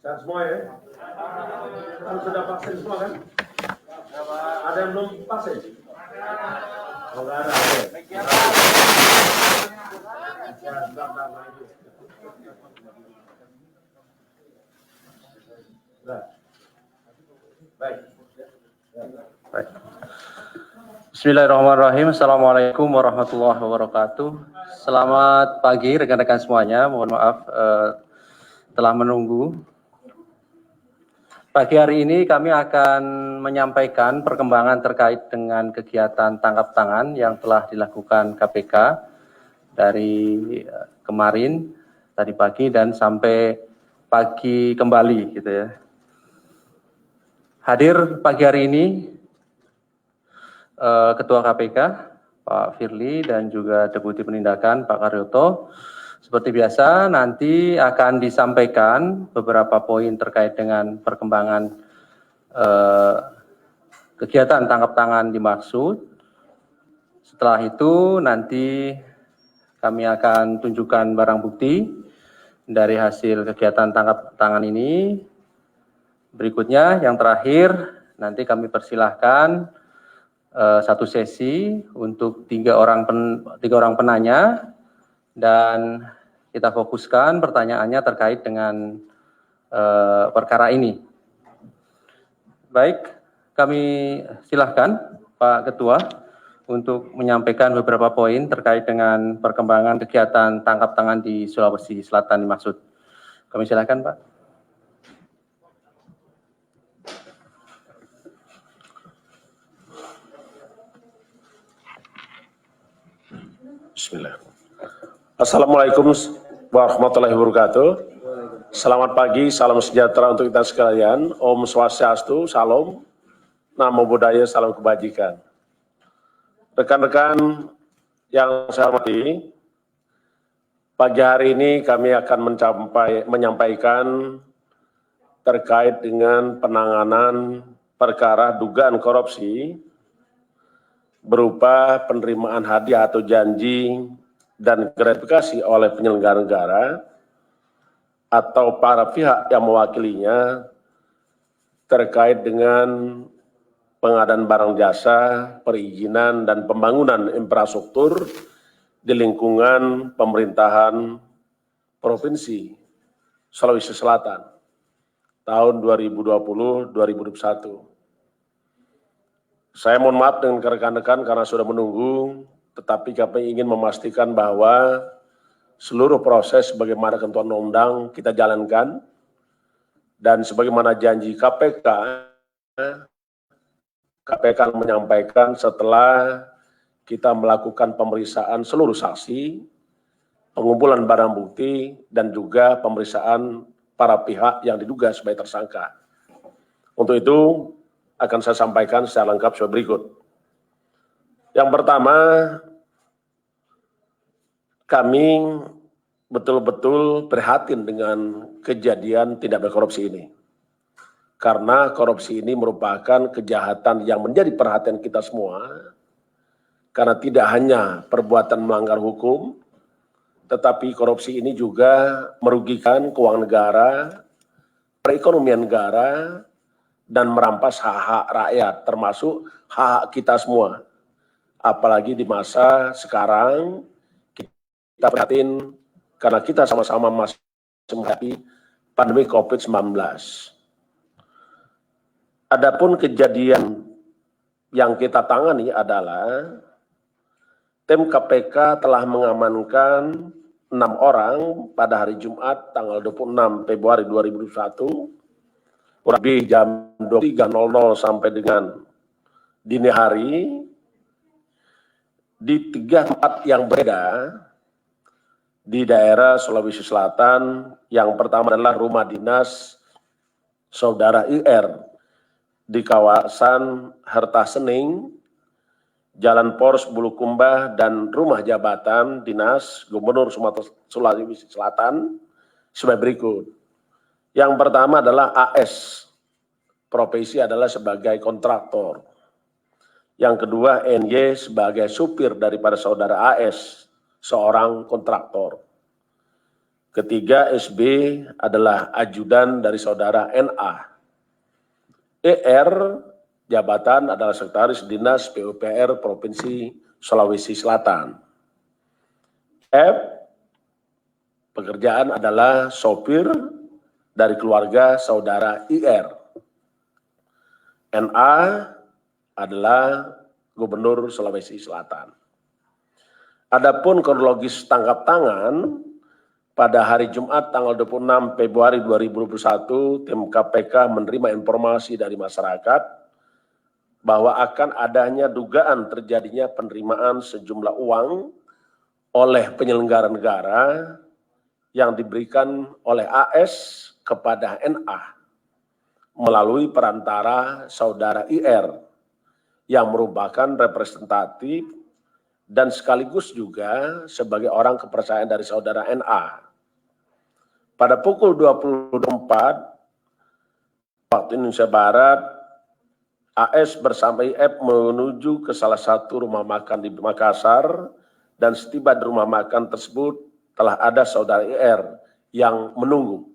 Dan semua ya? Kan sudah vaksin semua kan? Ada yang belum vaksin? Oh, nggak ada. Baik. Bismillahirrahmanirrahim. Assalamualaikum warahmatullahi wabarakatuh. Selamat pagi rekan-rekan semuanya. Mohon maaf telah menunggu. Pagi hari ini kami akan menyampaikan perkembangan terkait dengan kegiatan tangkap tangan yang telah dilakukan KPK dari kemarin, tadi pagi dan sampai pagi kembali gitu ya. Hadir pagi hari ini Ketua KPK Pak Firly dan juga Deputi Penindakan Pak Karyoto. Seperti biasa nanti akan disampaikan beberapa poin terkait dengan perkembangan kegiatan tangkap tangan dimaksud. Setelah itu nanti kami akan tunjukkan barang bukti dari hasil kegiatan tangkap tangan ini. Berikutnya yang terakhir nanti kami persilahkan satu sesi untuk tiga orang penanya dan kita fokuskan pertanyaannya terkait dengan perkara ini. Baik, kami silahkan Pak Ketua untuk menyampaikan beberapa poin terkait dengan perkembangan kegiatan tangkap tangan di Sulawesi Selatan dimaksud. Kami silahkan Pak. Bismillah. Assalamualaikum warahmatullahi wabarakatuh. Selamat pagi, salam sejahtera untuk kita sekalian. Om Swastiastu, Salam, Namo Buddhaya, salam kebajikan. Rekan-rekan yang saya hormati, pagi hari ini kami akan menyampaikan terkait dengan penanganan perkara dugaan korupsi berupa penerimaan hadiah atau janji dan gratifikasi oleh penyelenggara negara atau para pihak yang mewakilinya terkait dengan pengadaan barang jasa, perizinan, dan pembangunan infrastruktur di lingkungan pemerintahan Provinsi Sulawesi Selatan tahun 2020-2021. Saya mohon maaf dengan rekan-rekan karena sudah menunggu, tetapi kami ingin memastikan bahwa seluruh proses sebagaimana ketentuan undang kita jalankan dan sebagaimana janji KPK menyampaikan setelah kita melakukan pemeriksaan seluruh saksi, pengumpulan barang bukti, dan juga pemeriksaan para pihak yang diduga sebagai tersangka. Untuk itu, akan saya sampaikan secara lengkap sebagai berikut. Yang pertama, kami betul-betul prihatin dengan kejadian tindak korupsi ini. Karena korupsi ini merupakan kejahatan yang menjadi perhatian kita semua, karena tidak hanya perbuatan melanggar hukum, tetapi korupsi ini juga merugikan keuangan negara, perekonomian negara, dan merampas hak-hak rakyat, termasuk hak kita semua. Apalagi di masa sekarang, kita prihatin karena kita sama-sama masih menghadapi pandemi COVID-19. Adapun kejadian yang kita tangani adalah tim KPK telah mengamankan 6 orang pada hari Jumat tanggal 26 Februari 2021, lebih jam 23.00 sampai dengan dini hari di 3 tempat yang berbeda di daerah Sulawesi Selatan. Yang pertama adalah rumah dinas Saudara IR di kawasan Harta Sening, Jalan Pors Bulukumba, dan rumah jabatan dinas Gubernur Sumatera Sulawesi Selatan sebagai berikut. Yang pertama adalah AS, profesi adalah sebagai kontraktor. Yang kedua NY sebagai supir daripada saudara AS, seorang kontraktor. Ketiga, SB adalah ajudan dari saudara NA. ER, jabatan adalah Sekretaris Dinas PUPR Provinsi Sulawesi Selatan. F, pekerjaan adalah sopir dari keluarga saudara IR. NA adalah Gubernur Sulawesi Selatan. Adapun kronologis tangkap tangan, pada hari Jumat tanggal 26 Februari 2021, tim KPK menerima informasi dari masyarakat bahwa akan adanya dugaan terjadinya penerimaan sejumlah uang oleh penyelenggara negara yang diberikan oleh AS kepada NA melalui perantara saudara IR yang merupakan representatif dan sekaligus juga sebagai orang kepercayaan dari saudara NA. Pada pukul 24 waktu Indonesia Barat, AS bersama IF menuju ke salah satu rumah makan di Makassar dan setiba di rumah makan tersebut telah ada saudara IR yang menunggu.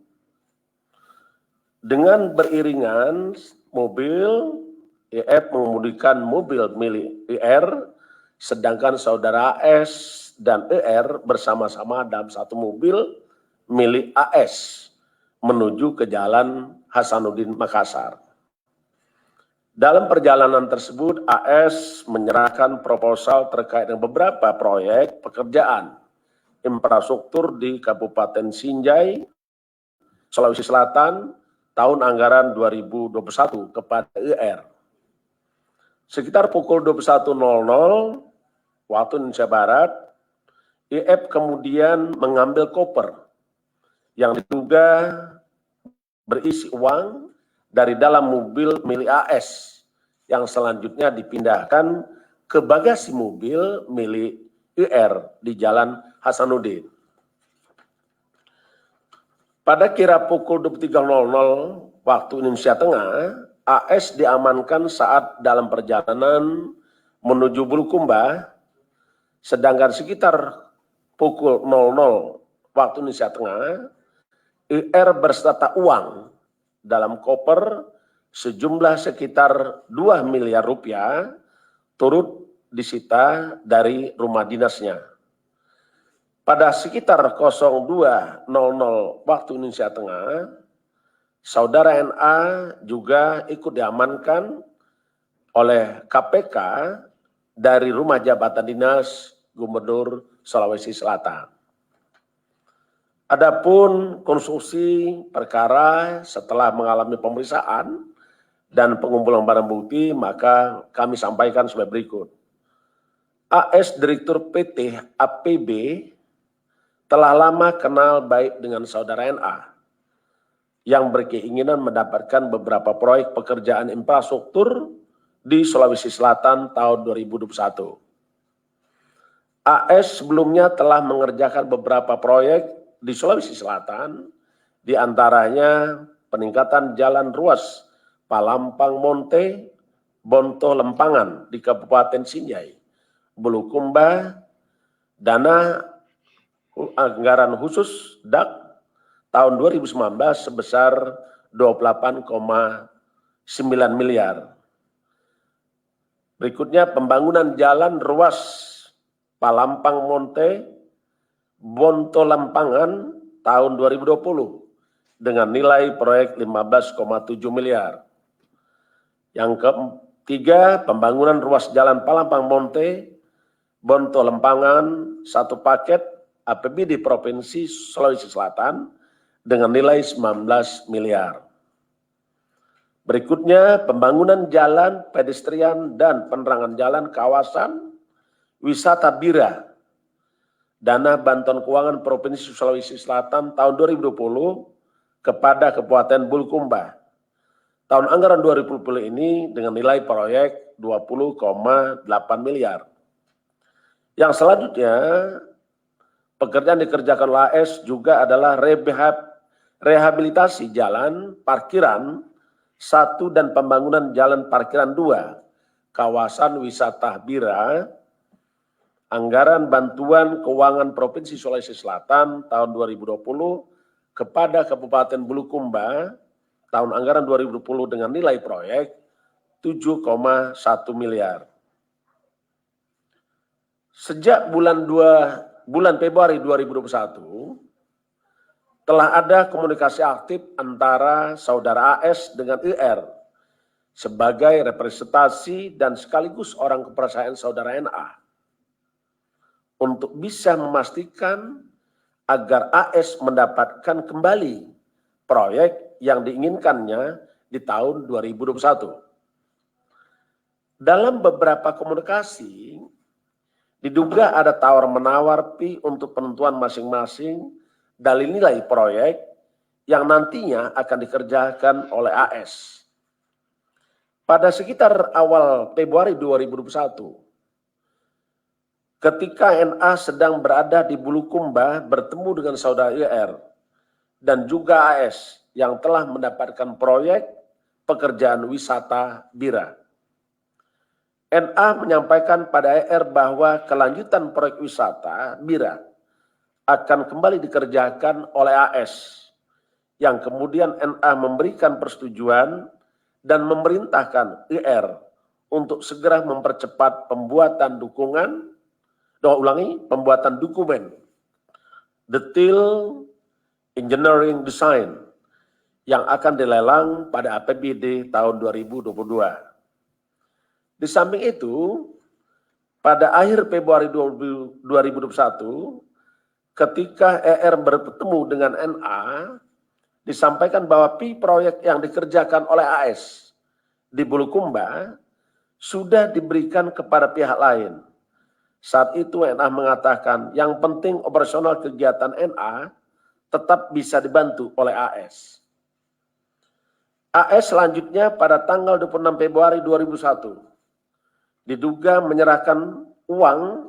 Dengan beriringan mobil, IF mengemudikan mobil milik IR, sedangkan saudara AS dan IR bersama-sama dalam satu mobil milik AS menuju ke Jalan Hasanuddin Makassar. Dalam perjalanan tersebut, AS menyerahkan proposal terkait dengan beberapa proyek pekerjaan infrastruktur di Kabupaten Sinjai, Sulawesi Selatan, tahun anggaran 2021 kepada IR. Sekitar pukul 21.00 waktu Indonesia Barat, IF kemudian mengambil koper yang diduga berisi uang dari dalam mobil milik AS yang selanjutnya dipindahkan ke bagasi mobil milik IR di Jalan Hasanuddin. Pada kira pukul 23.00 waktu Indonesia Tengah, AS diamankan saat dalam perjalanan menuju Bulukumba, sedangkan sekitar pukul 00 waktu Indonesia Tengah, IR berserta uang dalam koper sejumlah sekitar 2 miliar rupiah turut disita dari rumah dinasnya. Pada sekitar 02.00 waktu Indonesia Tengah, saudara NA juga ikut diamankan oleh KPK dari rumah jabatan dinas Gubernur Sulawesi Selatan. Adapun konstruksi perkara setelah mengalami pemeriksaan dan pengumpulan barang bukti, maka kami sampaikan sebagai berikut. AS Direktur PT APB telah lama kenal baik dengan saudara NA yang berkeinginan mendapatkan beberapa proyek pekerjaan infrastruktur di Sulawesi Selatan tahun 2021. AS sebelumnya telah mengerjakan beberapa proyek di Sulawesi Selatan, di antaranya peningkatan jalan ruas Palampang Monte, Bonto Lempangan di Kabupaten Sinjai, Bulukumba, dana anggaran khusus DAK tahun 2019 sebesar 28,9 miliar. Berikutnya pembangunan jalan ruas Palampang Monte, Bonto Lempangan tahun 2020 dengan nilai proyek 15,7 miliar. Yang ketiga, pembangunan ruas jalan Palampang Monte, Bonto Lempangan, satu paket APBD Provinsi Sulawesi Selatan dengan nilai 19 miliar. Berikutnya, pembangunan jalan pedestrian dan penerangan jalan kawasan wisata Bira, dana bantuan keuangan Provinsi Sulawesi Selatan tahun 2020 kepada Kabupaten Bulukumba. Tahun anggaran 2020 ini dengan nilai proyek 20,8 miliar. Yang selanjutnya, pekerjaan dikerjakan oleh AS juga adalah rehabilitasi jalan parkiran 1 dan pembangunan jalan parkiran 2, kawasan wisata Bira, Anggaran Bantuan Keuangan Provinsi Sulawesi Selatan tahun 2020 kepada Kabupaten Bulukumba tahun anggaran 2020 dengan nilai proyek 7,1 miliar. Sejak bulan Februari 2021, telah ada komunikasi aktif antara Saudara AS dengan IR sebagai representasi dan sekaligus orang kepercayaan Saudara NA untuk bisa memastikan agar AS mendapatkan kembali proyek yang diinginkannya di tahun 2021. Dalam beberapa komunikasi, diduga ada tawar-menawar fee untuk penentuan masing-masing dalil nilai proyek yang nantinya akan dikerjakan oleh AS. Pada sekitar awal Februari 2021, ketika NA sedang berada di Bulukumba bertemu dengan Saudara IR dan juga AS yang telah mendapatkan proyek pekerjaan wisata Bira. NA menyampaikan pada IR bahwa kelanjutan proyek wisata Bira akan kembali dikerjakan oleh AS, yang kemudian NA memberikan persetujuan dan memerintahkan IR untuk segera mempercepat pembuatan dokumen detail engineering design yang akan dilelang pada APBD tahun 2022. Di samping itu, pada akhir Februari 2021, ketika ER bertemu dengan NA, disampaikan bahwa fee proyek yang dikerjakan oleh AS di Bulukumba sudah diberikan kepada pihak lain. Saat itu NA mengatakan yang penting operasional kegiatan NA tetap bisa dibantu oleh AS. AS selanjutnya pada tanggal 26 Februari 2001 diduga menyerahkan uang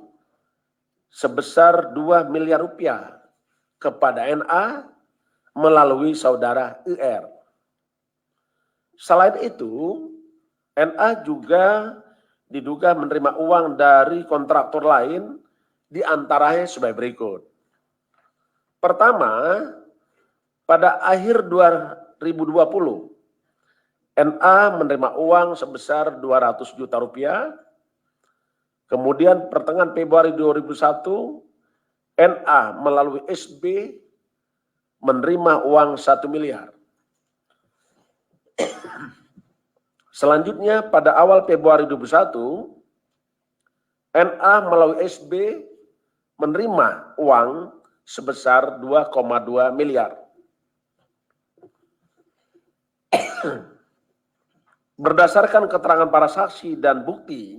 sebesar 2 miliar rupiah kepada NA melalui Saudara IR. Selain itu, NA juga diduga menerima uang dari kontraktor lain, di antaranya sebagai berikut. Pertama, pada akhir 2020, NA menerima uang sebesar 200 juta rupiah. Kemudian pertengahan Februari 2001, NA melalui SB menerima uang 1 miliar. Selanjutnya pada awal Februari 2021, NA melalui SB menerima uang sebesar 2,2 miliar. Berdasarkan keterangan para saksi dan bukti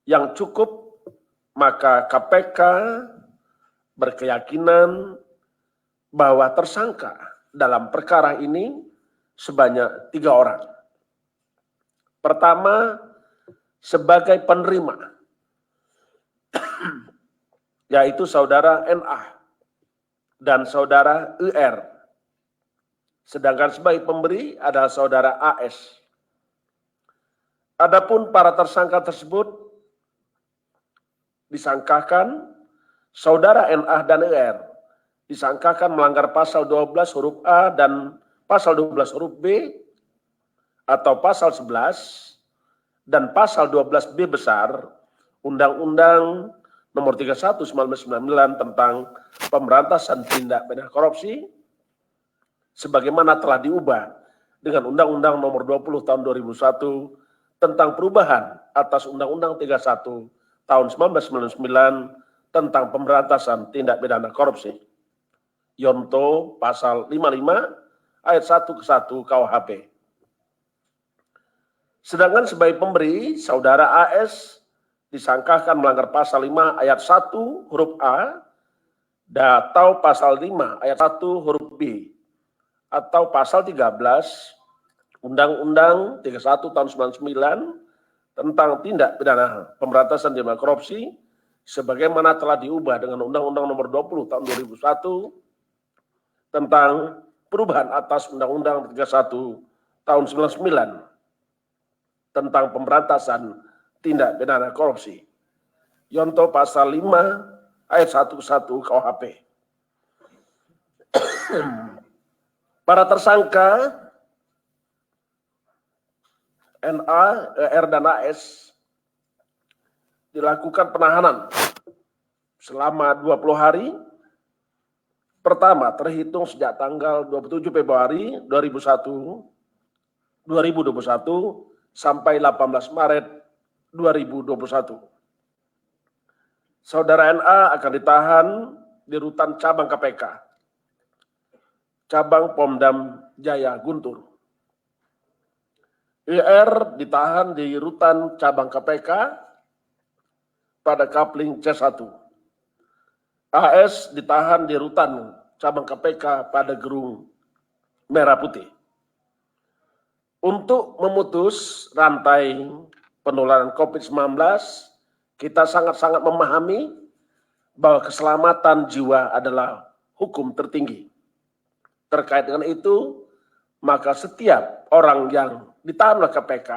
yang cukup, maka KPK berkeyakinan bahwa tersangka dalam perkara ini sebanyak 3 orang. Pertama, sebagai penerima, yaitu Saudara NA dan Saudara IR. Sedangkan sebagai pemberi adalah Saudara AS. Adapun para tersangka tersebut disangkakan Saudara NA dan IR disangkakan melanggar pasal 12 huruf A dan pasal 12 huruf B atau pasal 11 dan pasal 12B besar Undang-Undang Nomor 31 1999 tentang Pemberantasan Tindak Pidana Korupsi sebagaimana telah diubah dengan Undang-Undang Nomor 20 Tahun 2001 tentang perubahan atas Undang-Undang 31 Tahun 1999 tentang Pemberantasan Tindak Pidana Korupsi. Yonto pasal 55 ayat 1 ke 1 KUHP. Sedangkan sebagai pemberi, Saudara AS disangkakan melanggar pasal 5 ayat 1 huruf A atau pasal 5 ayat 1 huruf B atau pasal 13 Undang-Undang 31 tahun 99 tentang tindak pidana pemberantasan tindak korupsi sebagaimana telah diubah dengan Undang-Undang Nomor 20 tahun 2001 tentang perubahan atas Undang-Undang 31 tahun 99 tentang pemberantasan tindak pidana korupsi. Yonto pasal 5 ayat 1 KUHP. Para tersangka NA, R, dan AS dilakukan penahanan selama 20 hari. Pertama, terhitung sejak tanggal 27 Februari 2021 sampai 18 Maret 2021. Saudara NA akan ditahan di rutan cabang KPK, cabang Pomdam Jaya Guntur. IR ditahan di rutan cabang KPK pada Kapling C1. AS ditahan di rutan cabang KPK pada Gerung Merah Putih. Untuk memutus rantai penularan COVID-19, kita sangat-sangat memahami bahwa keselamatan jiwa adalah hukum tertinggi. Terkait dengan itu, maka setiap orang yang ditahan oleh KPK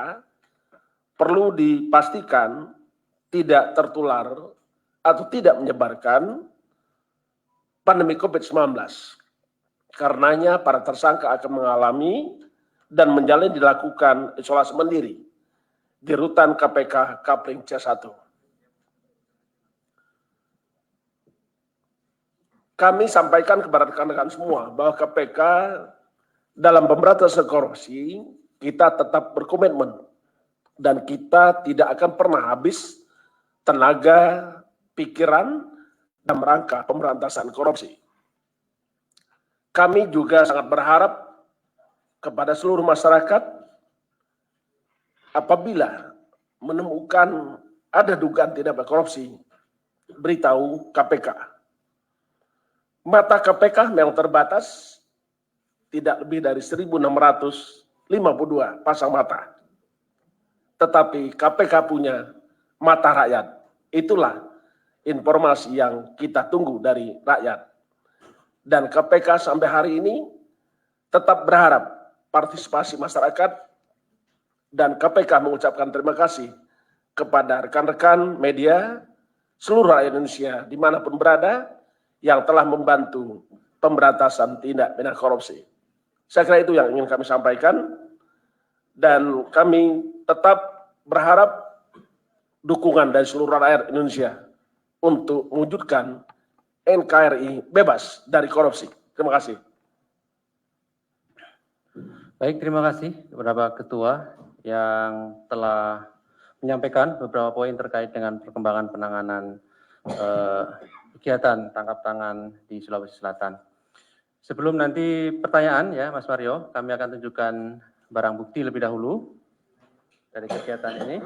perlu dipastikan tidak tertular atau tidak menyebarkan pandemi COVID-19. Karenanya para tersangka akan mengalami dan menjalani dilakukan isolasi mandiri di rutan KPK Kapling C1. Kami sampaikan kepada rekan-rekan semua bahwa KPK dalam pemberantasan korupsi kita tetap berkomitmen dan kita tidak akan pernah habis tenaga, pikiran dalam rangka pemberantasan korupsi. Kami juga sangat berharap kepada seluruh masyarakat apabila menemukan ada dugaan tindak pidana korupsi, beritahu KPK. Mata KPK memang terbatas, tidak lebih dari 1.652 pasang mata. Tetapi KPK punya mata rakyat. Itulah informasi yang kita tunggu dari rakyat. Dan KPK sampai hari ini tetap berharap partisipasi masyarakat, dan KPK mengucapkan terima kasih kepada rekan-rekan media seluruh rakyat Indonesia dimanapun berada yang telah membantu pemberantasan tindak pidana korupsi. Saya kira itu yang ingin kami sampaikan, dan kami tetap berharap dukungan dari seluruh rakyat Indonesia untuk mewujudkan NKRI bebas dari korupsi. Terima kasih. Baik, terima kasih kepada Pak Ketua yang telah menyampaikan beberapa poin terkait dengan perkembangan penanganan kegiatan tangkap tangan di Sulawesi Selatan. Sebelum nanti pertanyaan ya Mas Mario, kami akan tunjukkan barang bukti lebih dahulu dari kegiatan ini.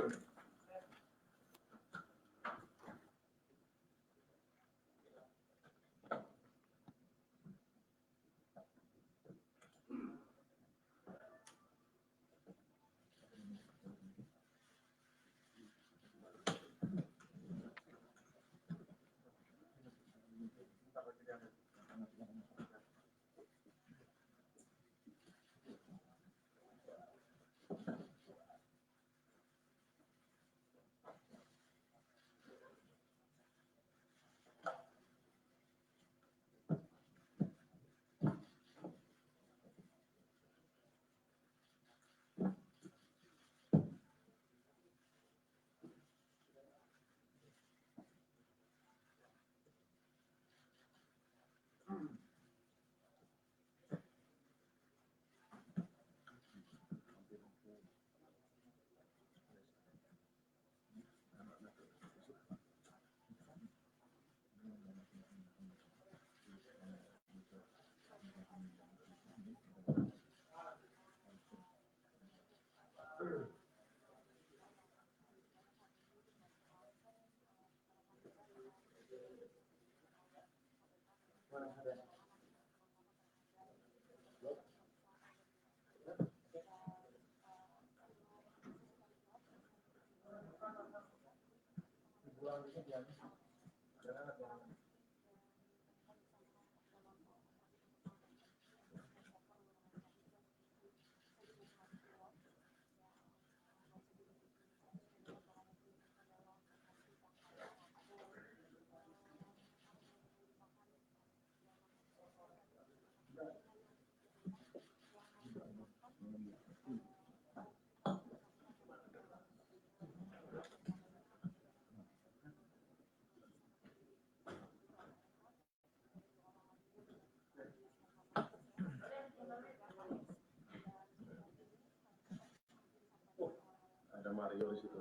Ada Mario di situ.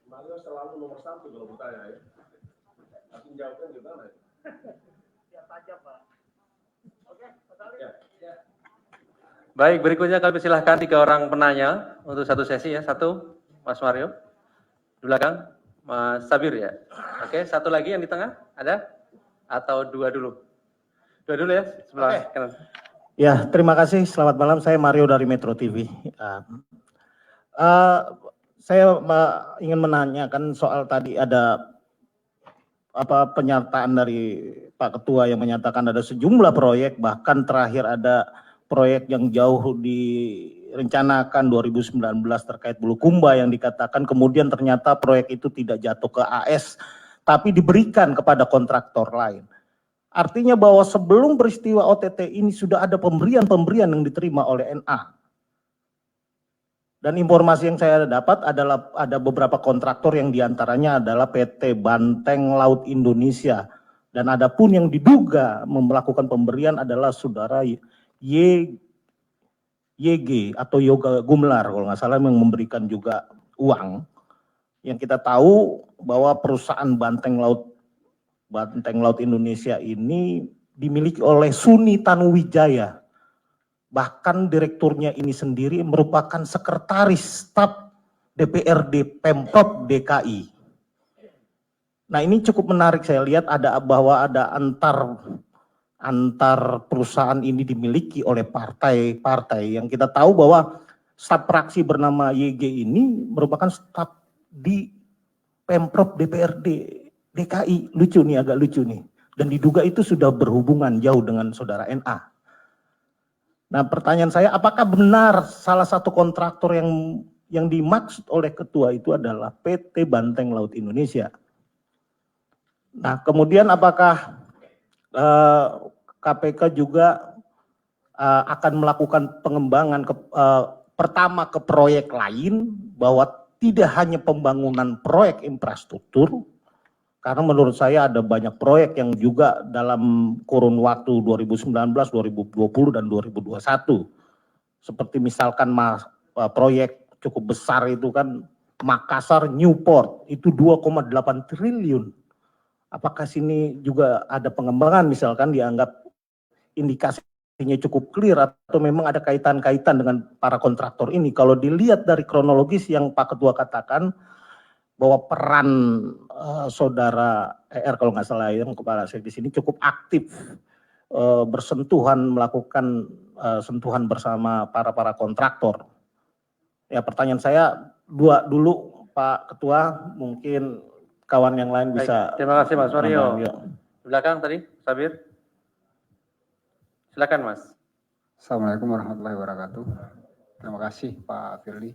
Mario selalu nomor 1 kalau bertanya ya. Tapi jawabnya gimana ya? Ya tajam, Pak. Oke, Mas Ali. Ya. Baik, berikutnya kami persilahkan 3 orang penanya untuk satu sesi ya. 1, Mas Mario. Di belakang, Mas Sabir ya. Oke, 1 lagi yang di tengah, ada? Atau 2 dulu? 2 dulu ya, sebelah kanan. Ya, terima kasih. Selamat malam. Saya Mario dari Metro TV. Saya ingin menanyakan soal tadi ada pernyataan dari Pak Ketua yang menyatakan ada sejumlah proyek, bahkan terakhir ada proyek yang jauh direncanakan 2019 terkait Bulukumba yang dikatakan kemudian ternyata proyek itu tidak jatuh ke AS tapi diberikan kepada kontraktor lain. Artinya bahwa sebelum peristiwa OTT ini sudah ada pemberian-pemberian yang diterima oleh NA. Dan informasi yang saya dapat adalah ada beberapa kontraktor yang diantaranya adalah PT Banteng Laut Indonesia. Dan ada pun yang diduga melakukan pemberian adalah saudara YG atau Yoga Gumlar kalau nggak salah yang memberikan juga uang. Yang kita tahu bahwa perusahaan Banteng Laut Indonesia ini dimiliki oleh Suni Tanuwijaya. Bahkan direkturnya ini sendiri merupakan sekretaris staf DPRD Pemprov DKI. Nah, ini cukup menarik, saya lihat bahwa ada antar perusahaan ini dimiliki oleh partai-partai yang kita tahu bahwa staf praksi bernama YG ini merupakan staf di Pemprov DPRD DKI. Lucu nih, agak lucu nih. Dan diduga itu sudah berhubungan jauh dengan saudara NA. Nah, pertanyaan saya, apakah benar salah satu kontraktor yang dimaksud oleh ketua itu adalah PT Banteng Laut Indonesia? Nah, kemudian apakah KPK juga akan melakukan pengembangan pertama ke proyek lain, bahwa tidak hanya pembangunan proyek infrastruktur, karena menurut saya ada banyak proyek yang juga dalam kurun waktu 2019, 2020, dan 2021. Seperti misalkan proyek cukup besar itu kan Makassar Newport, itu 2,8 triliun. Apakah sini juga ada pengembangan misalkan dianggap indikasinya cukup clear atau memang ada kaitan-kaitan dengan para kontraktor ini? Kalau dilihat dari kronologis yang Pak Ketua katakan, bahwa peran saudara kalau nggak salah yang kepala di sini cukup aktif bersentuhan, melakukan sentuhan bersama para kontraktor. Ya, pertanyaan saya 2 dulu Pak Ketua, mungkin kawan yang lain bisa. Baik, terima kasih Mas Mario. Di belakang tadi, Sabir. Silakan Mas. Assalamualaikum warahmatullahi wabarakatuh. Terima kasih Pak Firly,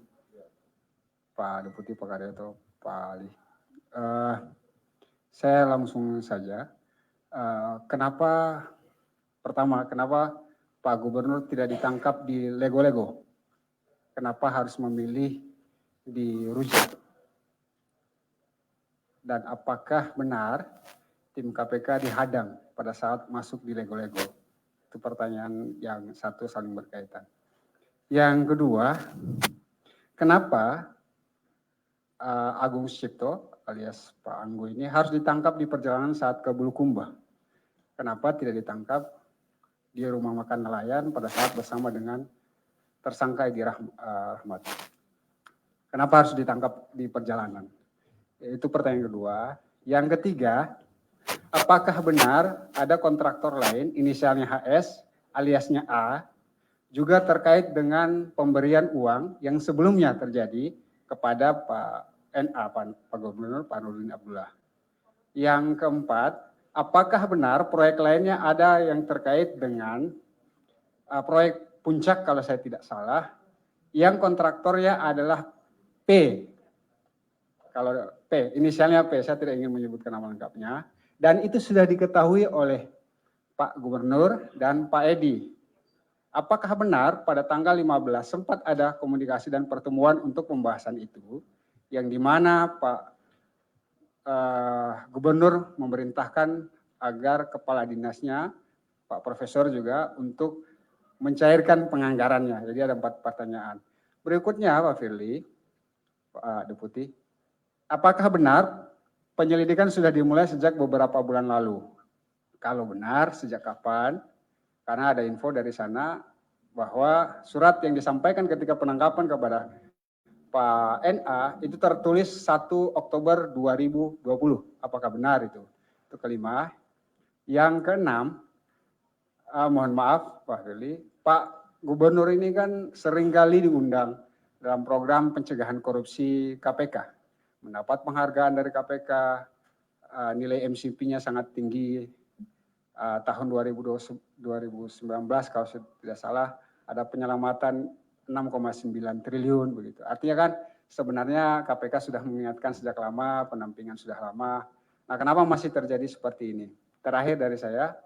Pak Deputi, Pak Karyato, Pak Ali. Saya langsung saja. Kenapa Pak Gubernur tidak ditangkap di Lego-Lego? Kenapa harus memilih di Rujak? Dan apakah benar tim KPK dihadang pada saat masuk di Lego-Lego? Itu pertanyaan yang satu saling berkaitan. Yang kedua, kenapa Agung Sucipto alias Pak Anggo ini harus ditangkap di perjalanan saat ke Bulukumba? Kenapa tidak ditangkap di rumah makan nelayan pada saat bersama dengan tersangka Edi Rahmat? Kenapa harus ditangkap di perjalanan? Itu pertanyaan kedua. Yang ketiga, apakah benar ada kontraktor lain inisialnya HS aliasnya A juga terkait dengan pemberian uang yang sebelumnya terjadi kepada Pak NA, Pak Gubernur, Pak Nurdin Abdullah. Yang keempat, apakah benar proyek lainnya ada yang terkait dengan proyek Puncak kalau saya tidak salah, yang kontraktornya adalah P. Kalau P, inisialnya P, saya tidak ingin menyebutkan nama lengkapnya. Dan itu sudah diketahui oleh Pak Gubernur, dan Pak Edi. Apakah benar pada tanggal 15 sempat ada komunikasi dan pertemuan untuk pembahasan itu, yang di mana Pak Gubernur memerintahkan agar kepala dinasnya, Pak Profesor juga, untuk mencairkan penganggarannya. Jadi ada 4 pertanyaan. Berikutnya Pak Firly, Pak Deputi, apakah benar penyelidikan sudah dimulai sejak beberapa bulan lalu? Kalau benar, sejak kapan? Karena ada info dari sana bahwa surat yang disampaikan ketika penangkapan kepada Pak NA itu tertulis 1 Oktober 2020. Apakah benar itu? Itu kelima. Yang keenam, mohon maaf Pak Firly, Pak Gubernur ini kan seringkali diundang dalam program pencegahan korupsi KPK. Mendapat penghargaan dari KPK, nilai MCP-nya sangat tinggi. Tahun 2019 kalau tidak salah ada penyelamatan 6,9 triliun begitu. Artinya kan sebenarnya KPK sudah mengingatkan sejak lama, pendampingan sudah lama. Nah, kenapa masih terjadi seperti ini? Terakhir dari saya,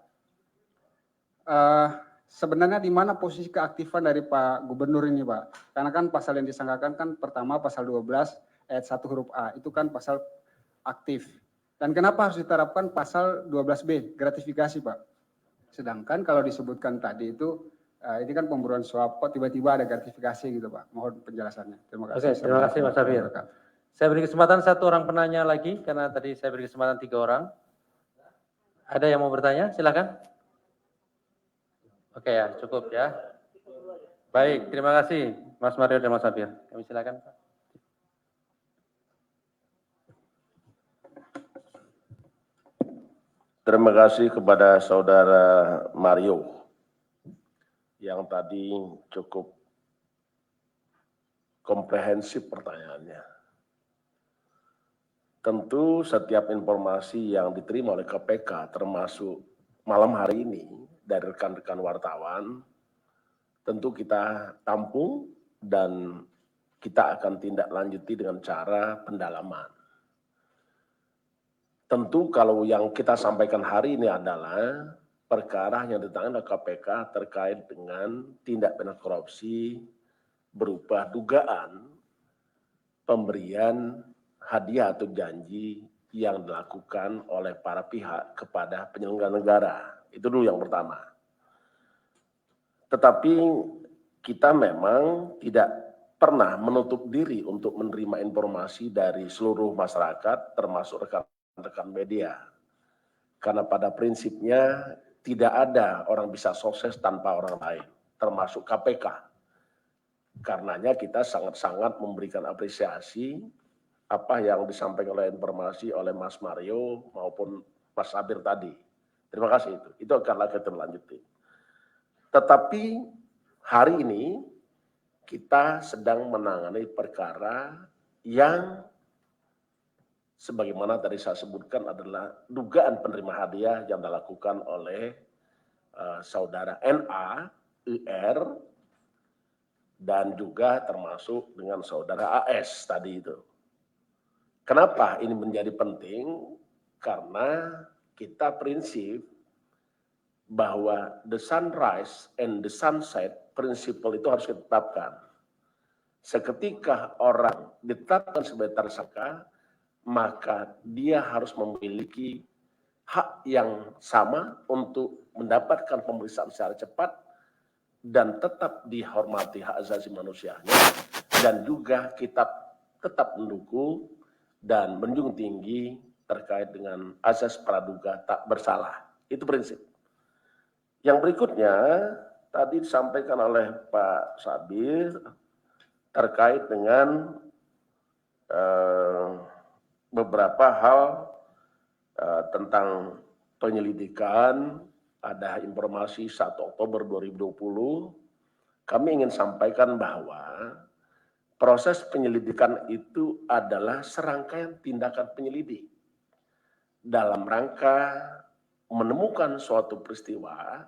sebenarnya di mana posisi keaktifan dari Pak Gubernur ini, Pak? Karena kan pasal yang disangkakan kan pertama pasal 12 ayat 1 huruf A, itu kan pasal aktif. Dan kenapa harus diterapkan pasal 12B, gratifikasi, Pak? Sedangkan kalau disebutkan tadi itu, ini kan pemburuan suap, kok tiba-tiba ada gratifikasi gitu, Pak? Mohon penjelasannya. Terima kasih. Oke, terima kasih Mas Safir. Saya beri kesempatan 1 orang penanya lagi, karena tadi saya beri kesempatan 3 orang. Ada yang mau bertanya? Silakan. Oke ya, cukup ya. Baik, terima kasih Mas Mario dan Mas Safir. Kami silakan, Pak. Terima kasih kepada Saudara Mario yang tadi cukup komprehensif pertanyaannya. Tentu setiap informasi yang diterima oleh KPK termasuk malam hari ini dari rekan-rekan wartawan tentu kita tampung dan kita akan tindak lanjuti dengan cara pendalaman. Tentu kalau yang kita sampaikan hari ini adalah perkara yang ditangani oleh KPK terkait dengan tindak pidana korupsi berupa dugaan pemberian hadiah atau janji yang dilakukan oleh para pihak kepada penyelenggara negara. Itu dulu yang pertama. Tetapi kita memang tidak pernah menutup diri untuk menerima informasi dari seluruh masyarakat termasuk rekan-rekan media. Karena pada prinsipnya tidak ada orang bisa sukses tanpa orang lain, termasuk KPK. Karenanya kita sangat-sangat memberikan apresiasi apa yang disampaikan oleh informasi oleh Mas Mario maupun Mas Sabir tadi. Terima kasih itu. Itu akan kita lanjutin. Tetapi hari ini kita sedang menangani perkara yang sebagaimana tadi saya sebutkan adalah dugaan penerima hadiah yang dilakukan oleh saudara NA, IR, dan juga termasuk dengan saudara AS tadi itu. Kenapa ini menjadi penting? Karena kita prinsip bahwa the sunrise and the sunset prinsipal itu harus ditetapkan. Seketika orang ditetapkan sebagai tersangka, maka dia harus memiliki hak yang sama untuk mendapatkan pemeriksaan secara cepat dan tetap dihormati hak asasi manusianya, dan juga kita tetap mendukung dan menjunjung tinggi terkait dengan asas praduga tak bersalah. Itu prinsip. Yang berikutnya tadi disampaikan oleh Pak Sabir terkait dengan beberapa hal tentang penyelidikan. Ada informasi 1 Oktober 2020, kami ingin sampaikan bahwa proses penyelidikan itu adalah serangkaian tindakan penyelidik dalam rangka menemukan suatu peristiwa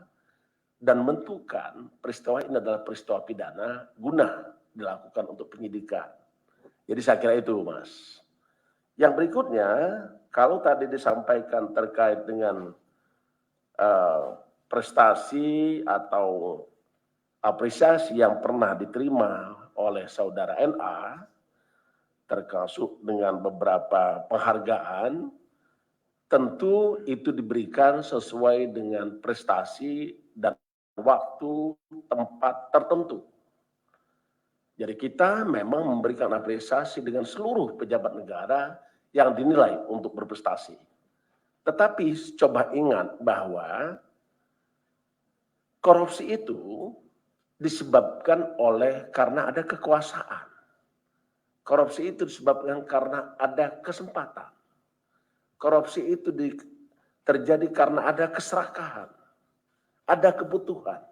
dan menentukan peristiwa ini adalah peristiwa pidana guna dilakukan untuk penyidikan. Jadi saya kira itu, Mas. Yang berikutnya, kalau tadi disampaikan terkait dengan prestasi atau apresiasi yang pernah diterima oleh saudara NA, termasuk dengan beberapa penghargaan, tentu itu diberikan sesuai dengan prestasi dan waktu, tempat tertentu. Jadi kita memang memberikan apresiasi dengan seluruh pejabat negara yang dinilai untuk berprestasi. Tetapi coba ingat bahwa korupsi itu disebabkan karena ada kekuasaan. Korupsi itu disebabkan karena ada kesempatan. Korupsi itu terjadi karena ada keserakahan, ada kebutuhan.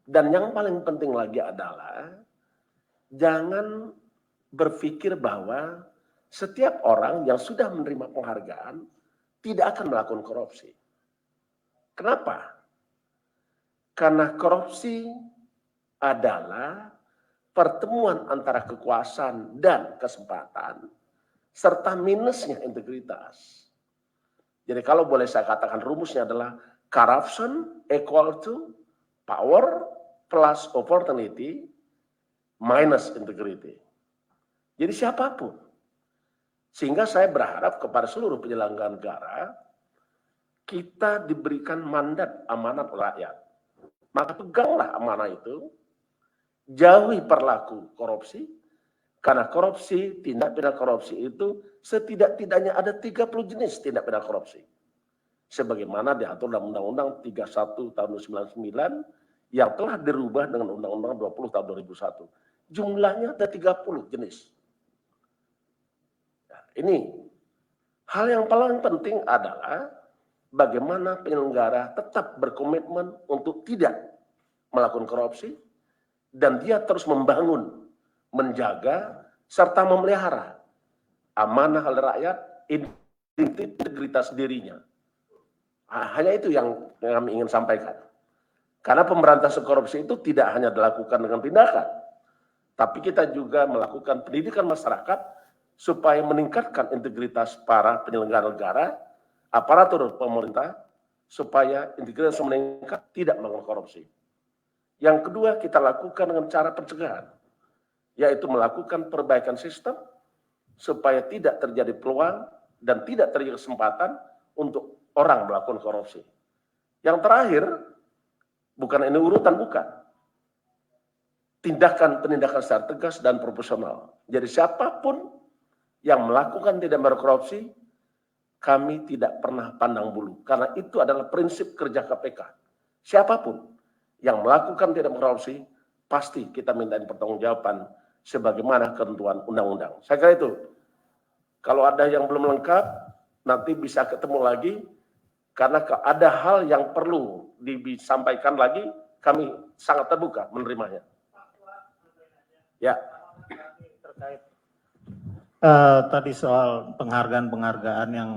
Dan yang paling penting lagi adalah jangan berpikir bahwa setiap orang yang sudah menerima penghargaan tidak akan melakukan korupsi. Kenapa? Karena korupsi adalah pertemuan antara kekuasaan dan kesempatan, serta minusnya integritas. Jadi kalau boleh saya katakan rumusnya adalah corruption equal to power plus opportunity minus integrity. Jadi siapapun. Sehingga saya berharap kepada seluruh penyelenggara negara, kita diberikan mandat amanat rakyat. Maka peganglah amanah itu, jauhi perilaku korupsi, karena korupsi, tindak pidana korupsi itu setidak-tidaknya ada 30 jenis tindak pidana korupsi. Sebagaimana diatur dalam Undang-Undang 31 tahun 1999 yang telah dirubah dengan Undang-Undang 20 tahun 2001. Jumlahnya ada 30 jenis. Nah, ini hal yang paling penting adalah bagaimana penyelenggara tetap berkomitmen untuk tidak melakukan korupsi dan dia terus membangun, menjaga, serta memelihara amanah rakyat, integritas dirinya. Hanya itu yang kami ingin sampaikan. Karena pemberantasan korupsi itu tidak hanya dilakukan dengan tindakan, tapi kita juga melakukan pendidikan masyarakat supaya meningkatkan integritas para penyelenggara negara, aparatur pemerintah, supaya integritas meningkat, tidak melakukan korupsi. Yang kedua, kita lakukan dengan cara pencegahan, yaitu melakukan perbaikan sistem supaya tidak terjadi peluang dan tidak terjadi kesempatan untuk orang melakukan korupsi. Yang terakhir, bukan ini urutan, bukan. Tindakan-tindakan secara tegas dan proporsional. Jadi siapapun yang melakukan tidak berkorupsi, kami tidak pernah pandang bulu. Karena itu adalah prinsip kerja KPK. Siapapun yang melakukan tidak berkorupsi, pasti kita mintain pertanggungjawaban sebagaimana ketentuan undang-undang. Saya kira itu. Kalau ada yang belum lengkap, nanti bisa ketemu lagi. Karena ada hal yang perlu disampaikan lagi, kami sangat terbuka menerimanya. Ya. Terkait tadi soal penghargaan-penghargaan yang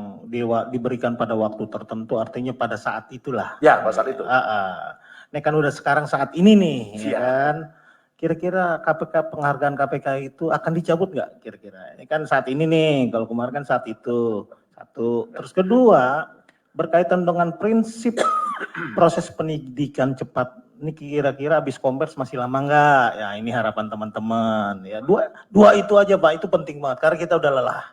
diberikan pada waktu tertentu, artinya pada saat itulah. Ya, pada saat itu. Ini kan udah sekarang saat ini nih, Siap. ya kan? Kira-kira penghargaan KPK itu akan dicabut nggak kira-kira? Ini kan saat ini nih, kalau kemarin kan saat itu. Satu. Terus kedua, berkaitan dengan prinsip proses penyidikan cepat. Ini kira-kira habis kompers masih lama nggak? Ya ini harapan teman-teman. Ya dua itu aja Pak, itu penting banget karena kita udah lelah.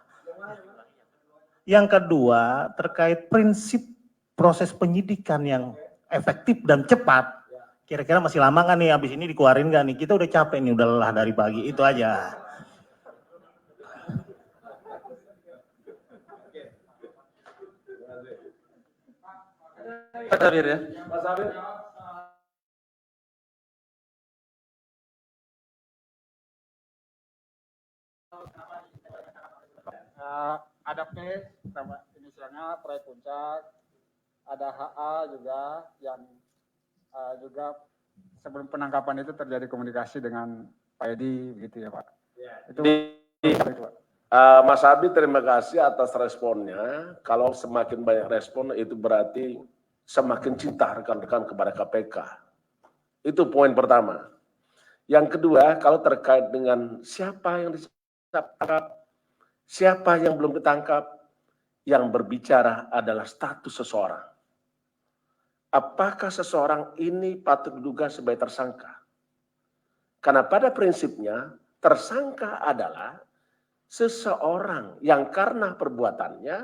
Yang kedua terkait prinsip proses penyidikan yang efektif dan cepat. Kira-kira masih lama nggak nih habis ini dikeluarin nggak nih? Kita udah capek nih, udah lelah dari pagi. Itu aja. Pak Sabir ya. Pak Sabir. Ada P sama inisialnya proyek puncak, ada HA juga yang juga sebelum penangkapan itu terjadi komunikasi dengan Pak Edi begitu ya Pak. Itu Pak. Mas Abi, terima kasih atas responnya. Kalau semakin banyak respon itu berarti semakin cinta rekan-rekan kepada KPK. Itu poin pertama. Yang kedua, kalau terkait dengan siapa yang ditangkap, siapa yang belum ditangkap, yang berbicara adalah status seseorang. apakah seseorang ini patut diduga sebagai tersangka? Karena pada prinsipnya tersangka adalah seseorang yang karena perbuatannya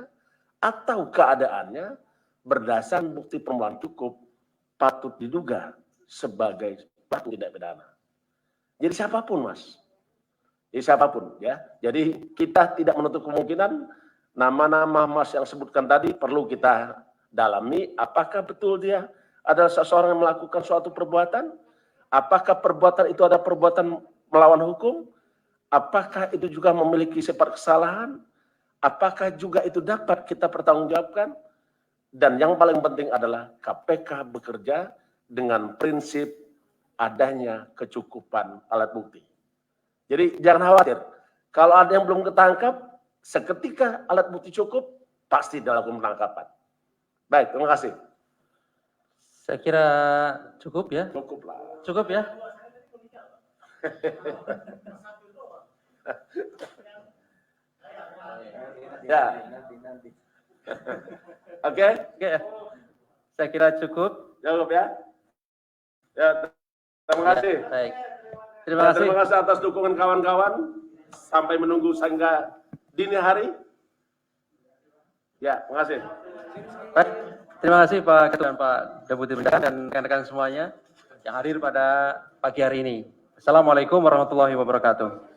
atau keadaannya berdasarkan bukti permulaan cukup patut diduga sebagai pelaku tindak pidana. Jadi siapapun, Mas. Jadi siapapun ya. Jadi kita tidak menutup kemungkinan nama-nama Mas yang sebutkan tadi perlu kita dalami apakah betul dia adalah seseorang yang melakukan suatu perbuatan, apakah perbuatan itu ada perbuatan melawan hukum, apakah itu juga memiliki sifat kesalahan, apakah juga itu dapat kita pertanggungjawabkan, dan yang paling penting adalah KPK bekerja dengan prinsip adanya kecukupan alat bukti. Jadi jangan khawatir, kalau ada yang belum ketangkap, seketika alat bukti cukup, pasti dilakukan penangkapan. Baik, terima kasih. Saya kira cukup ya. Cukup lah. Cukup ya. Ya. Oke, Oke. Saya kira cukup. cukup ya. Ya, terima kasih. Baik. Ya, terima kasih atas dukungan kawan-kawan. Sampai menunggu sehingga dini hari. Ya, terima kasih. Baik. Terima kasih Pak Ketua dan Pak Deputi Bendahara dan rekan-rekan semuanya yang hadir pada pagi hari ini. Assalamualaikum warahmatullahi wabarakatuh.